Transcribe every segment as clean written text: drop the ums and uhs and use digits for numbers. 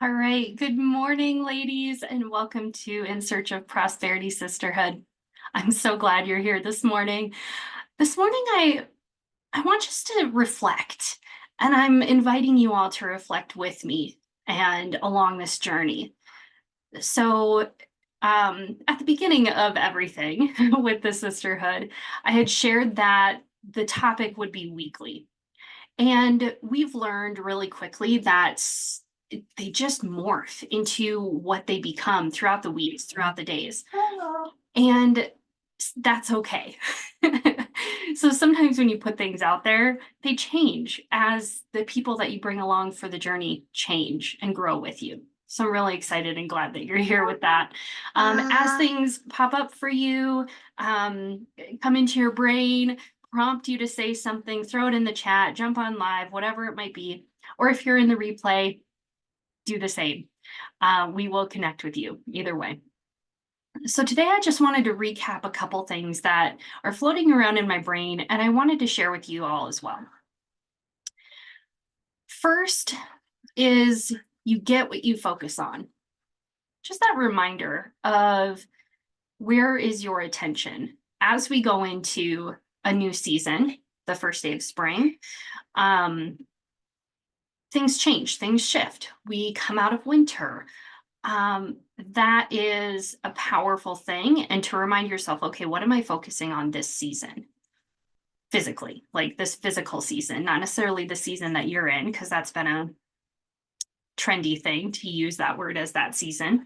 All right. Good morning, ladies, and welcome to In Search of Prosperity Sisterhood. I'm so glad you're here this morning. This morning, I want us to reflect, and I'm inviting you all to reflect with me and along this journey. So, at the beginning of everything with the sisterhood, I had shared that the topic would be weekly. And we've learned really quickly that they just morph into what they become throughout the weeks, throughout the days. And that's okay. So sometimes when you put things out there, they change as the people that you bring along for the journey change and grow with you. So I'm really excited and glad that you're here with that. As things pop up for you, come into your brain, prompt you to say something, throw it in the chat, jump on live, whatever it might be. Or if you're in the replay, do the same. We will connect with you either way. So today I just wanted to recap a couple things that are floating around in my brain, and I wanted to share with you all as well. First is you get what you focus on. Just that reminder of where is your attention as we go into a new season, the first day of spring. Things change, things shift. We come out of winter. That is a powerful thing. And to remind yourself, okay, what am I focusing on this season? Physically, like this physical season, not necessarily the season that you're in, because that's been a trendy thing to use that word as that season.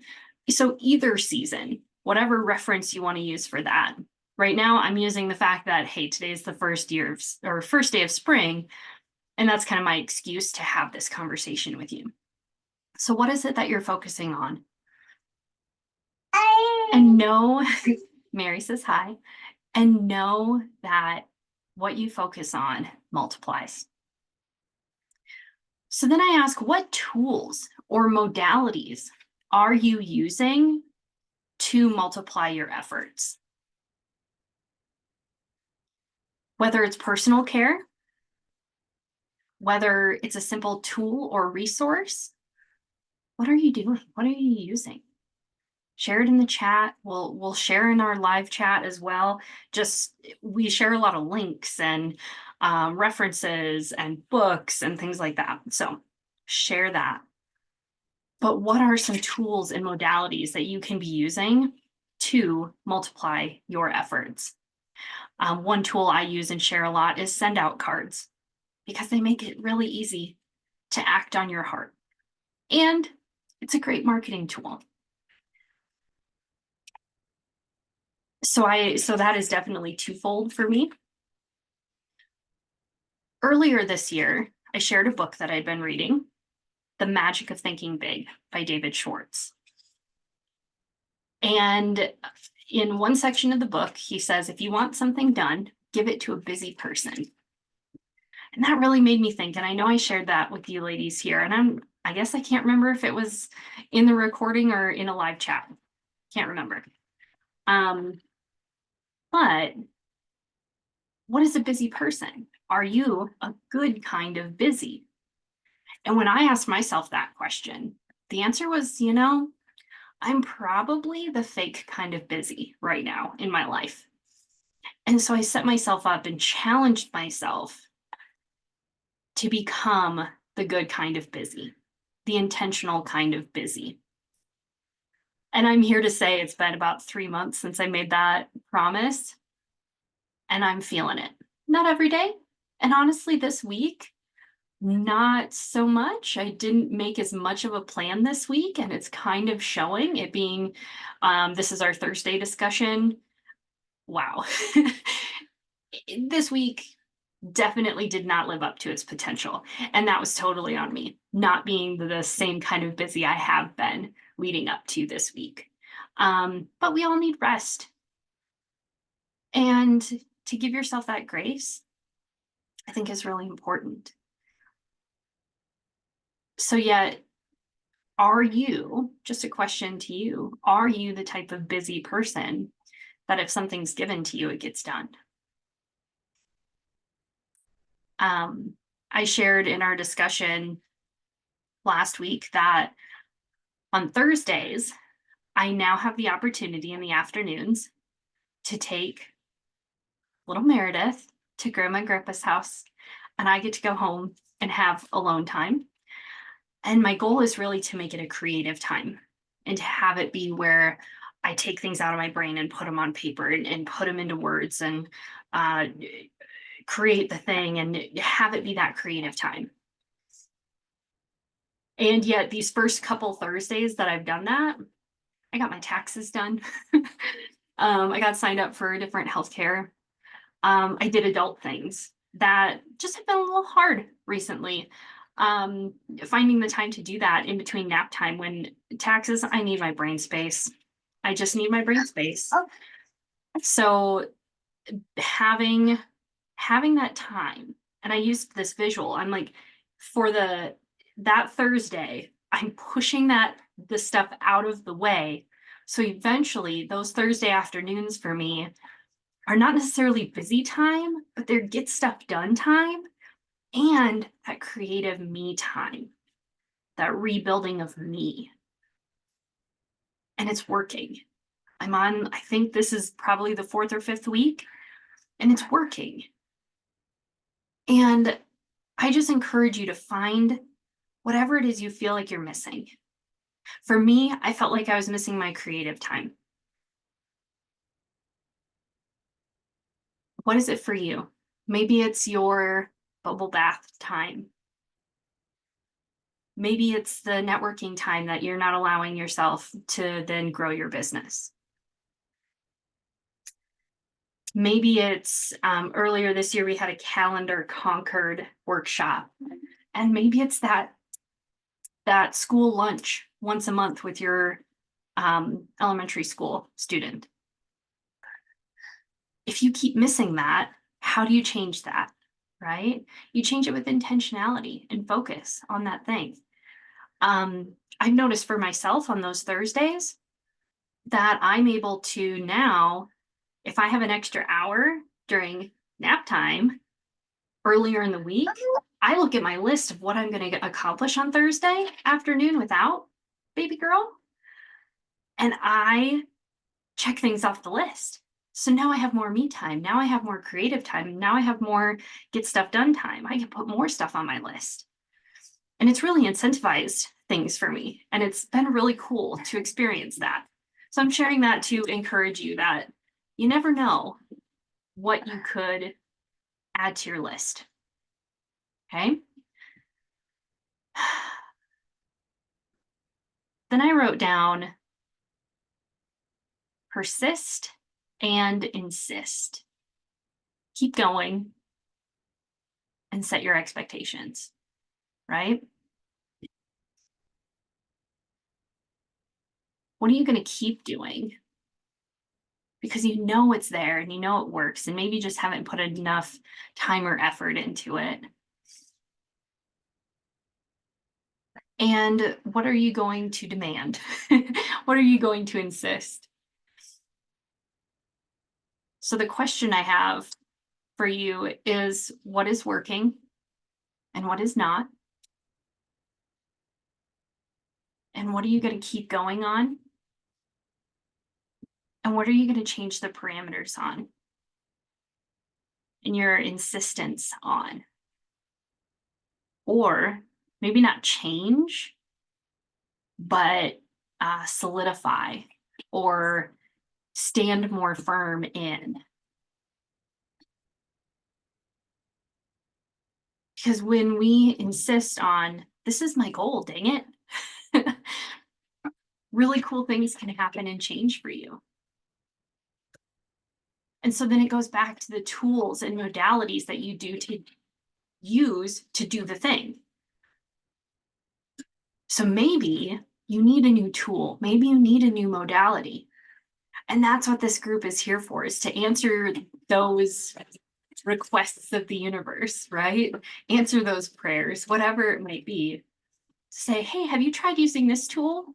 So either season, whatever reference you want to use for that. Right now, I'm using the fact that, hey, today's the first day of spring. And that's kind of my excuse to have this conversation with you. So what is it that you're focusing on? And know, Mary says hi, and know that what you focus on multiplies. So then I ask, what tools or modalities are you using to multiply your efforts? Whether it's personal care, whether it's a simple tool or resource, what are you doing? What are you using? Share it in the chat. We'll share in our live chat as well. Just we share a lot of links and references and books and things like that. So share that. But what are some tools and modalities that you can be using to multiply your efforts? One tool I use and share a lot is send out cards, because they make it really easy to act on your heart. And it's a great marketing tool. So that is definitely twofold for me. Earlier this year, I shared a book that I'd been reading, The Magic of Thinking Big by David Schwartz. And in one section of the book, he says, if you want something done, give it to a busy person. And that really made me think. And I know I shared that with you ladies here. And I guess I can't remember if it was in the recording or in a live chat. Can't remember. But what is a busy person? Are you a good kind of busy? And when I asked myself that question, the answer was, I'm probably the fake kind of busy right now in my life. And so I set myself up and challenged myself to become the good kind of busy, the intentional kind of busy. And I'm here to say it's been about 3 months since I made that promise, and I'm feeling it. Not every day. And honestly, this week, not so much. I didn't make as much of a plan this week, and it's kind of showing it being, this is our Thursday discussion. Wow. This week definitely did not live up to its potential. And that was totally on me, not being the same kind of busy I have been leading up to this week. But we all need rest. And to give yourself that grace, I think is really important. So yet, are you, just a question to you, are you the type of busy person that if something's given to you, it gets done? I shared in our discussion last week that On Thursdays, I now have the opportunity in the afternoons to take little Meredith to Grandma and Grandpa's house, and I get to go home and have alone time. And my goal is really to make it a creative time and to have it be where I take things out of my brain and put them on paper and put them into words and uh, create the thing and have it be that creative time. And yet, these first couple Thursdays that I've done that, I got my taxes done. I got signed up for different healthcare. I did adult things that just have been a little hard recently. Finding the time to do that in between nap time when taxes, I need my brain space. I just need my brain space. So having that time, and I used this visual, I'm like, for that Thursday, I'm pushing the stuff out of the way. So eventually those Thursday afternoons for me are not necessarily busy time, but they're get stuff done time and that creative me time, that rebuilding of me. And it's working. I think this is probably the 4th or 5th week, and it's working. And I just encourage you to find whatever it is you feel like you're missing. For me, I felt like I was missing my creative time. What is it for you? Maybe it's your bubble bath time. Maybe it's the networking time that you're not allowing yourself to then grow your business. Maybe it's earlier this year, we had a calendar conquered workshop. And maybe it's that school lunch once a month with your elementary school student. If you keep missing that, how do you change that? Right? You change it with intentionality and focus on that thing. I've noticed for myself on those Thursdays that I'm able to now, if I have an extra hour during nap time earlier in the week, I look at my list of what I'm going to accomplish on Thursday afternoon without baby girl, and I check things off the list. So now I have more me time. Now I have more creative time. Now I have more get stuff done time. I can put more stuff on my list. And it's really incentivized things for me. And it's been really cool to experience that. So I'm sharing that to encourage you that you never know what you could add to your list. Okay. Then I wrote down persist and insist. Keep going and set your expectations, right? What are you going to keep doing? Because you know it's there and you know it works, and maybe you just haven't put enough time or effort into it. And what are you going to demand? What are you going to insist? So the question I have for you is, what is working and what is not? And what are you going to keep going on? And what are you going to change the parameters on? And your insistence on? Or maybe not change, but solidify or stand more firm in. Because when we insist on, this is my goal, dang it, really cool things can happen and change for you. And so then it goes back to the tools and modalities that you do to use to do the thing. So maybe you need a new tool. Maybe you need a new modality. And that's what this group is here for, is to answer those requests of the universe, right? Answer those prayers, whatever it might be. Say, hey, have you tried using this tool?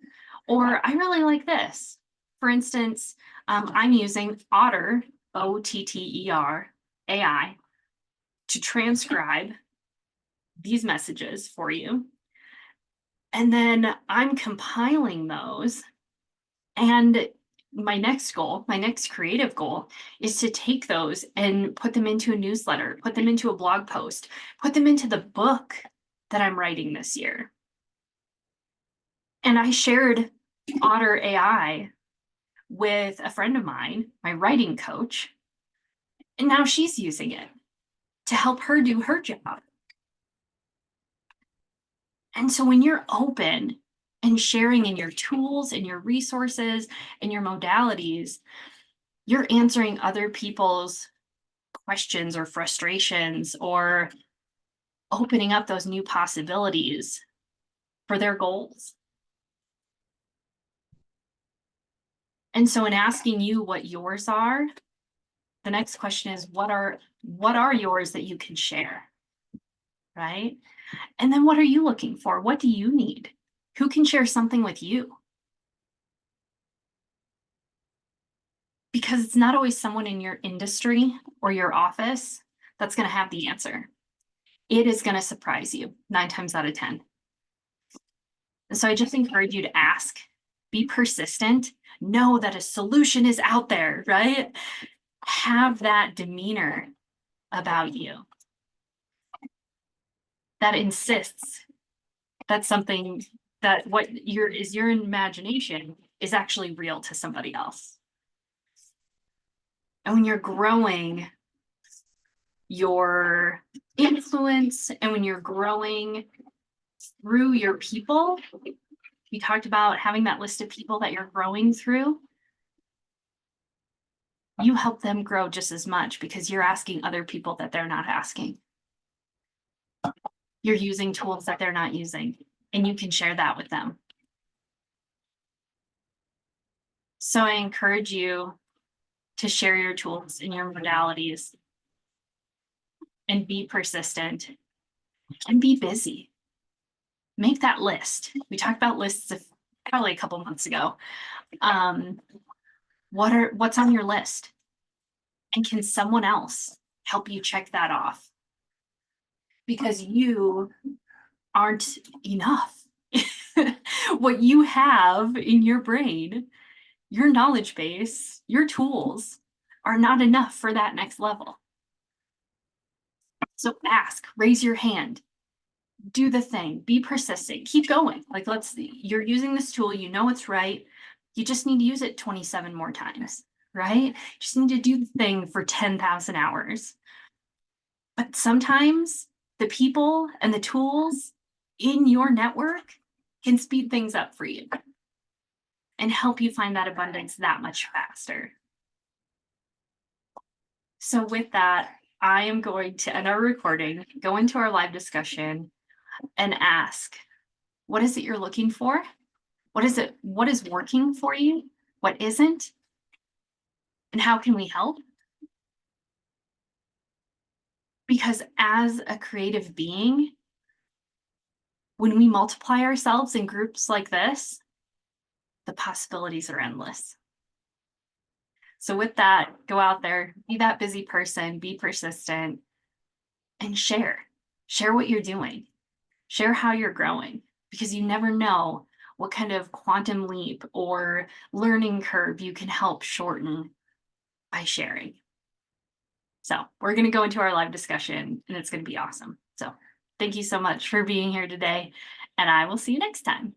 Or I really like this. For instance, I'm using Otter, Otter AI, to transcribe these messages for you. And then I'm compiling those. And my next goal, my next creative goal, is to take those and put them into a newsletter, put them into a blog post, put them into the book that I'm writing this year. And I shared Otter AI with a friend of mine, my writing coach, and now she's using it to help her do her job. And so when you're open and sharing in your tools and your resources and your modalities, you're answering other people's questions or frustrations or opening up those new possibilities for their goals. And so in asking you what yours are, the next question is what are yours that you can share? Right? And then what are you looking for? What do you need? Who can share something with you? Because it's not always someone in your industry or your office that's going to have the answer. It is going to surprise you 9 times out of 10. And so I just encourage you to ask, be persistent, know that a solution is out there, right? Have that demeanor about you that insists that something that what is your imagination is actually real to somebody else. And when you're growing your influence and when you're growing through your people, we talked about having that list of people that you're growing through. You help them grow just as much because you're asking other people that they're not asking. You're using tools that they're not using, and you can share that with them. So I encourage you to share your tools and your modalities and be persistent and be busy. Make that list. We talked about lists probably a couple months ago. What's on your list? And can someone else help you check that off? Because you aren't enough. What you have in your brain, your knowledge base, your tools are not enough for that next level. So ask, raise your hand, do the thing, be persistent, keep going. Like you're using this tool, you know it's right. You just need to use it 27 more times, right? You just need to do the thing for 10,000 hours. But sometimes the people and the tools in your network can speed things up for you and help you find that abundance that much faster. So with that, I am going to end our recording, go into our live discussion, and ask, what is it you're looking for? What is working for you? What isn't? And how can we help? Because as a creative being, when we multiply ourselves in groups like this, the possibilities are endless. So with that, go out there, be that busy person, be persistent, and share. Share what you're doing. Share how you're growing, because you never know what kind of quantum leap or learning curve you can help shorten by sharing. So we're going to go into our live discussion, and it's going to be awesome. So thank you so much for being here today, and I will see you next time.